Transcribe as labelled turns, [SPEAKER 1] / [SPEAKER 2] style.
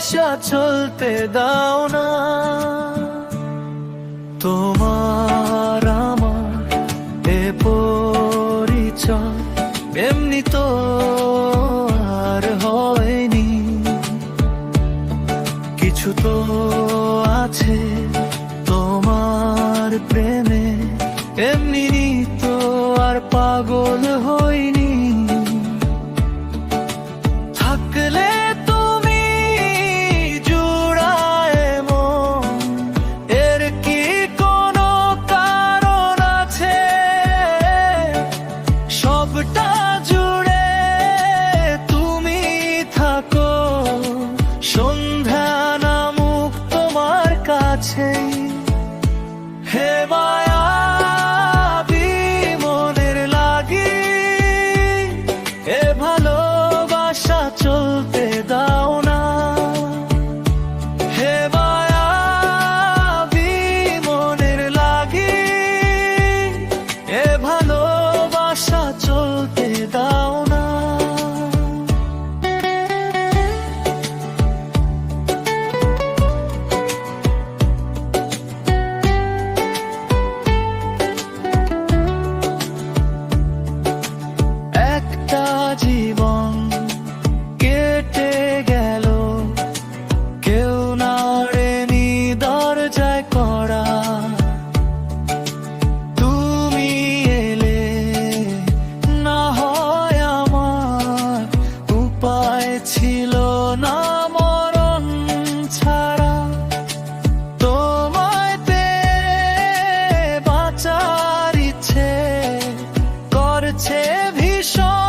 [SPEAKER 1] ভালোবাসা চলতে দাও না। তোমার আমার এ পরিচয় এমনি তো আর হয়নি, কিছু তো আছে তোমার প্রেমে, এমনি তো আর পাগল হইনি। থাকলে তুমি জুড়ায় মন, এর কি কোনো কারণ আছে? সবটা জুড়ে তুমি থাকো, সন্ধ্যা নামুক তোমার কাছে। হে মায়াবী মনের লাগি, এ ভালোবাসা চলতে দাও না। হে মায়াবী মনের লাগি, এ ভালোবাসা চলতে দাও না। একটা জীবন কেটে গেল, কেউ নাড়েনি দরজায় করা। তুমি এলে না হয় আমার উপায় ছিল না মরণ ছাড়া। তোমায় পেয়ে বাঁচার ইচ্ছে করছে ভীষণ।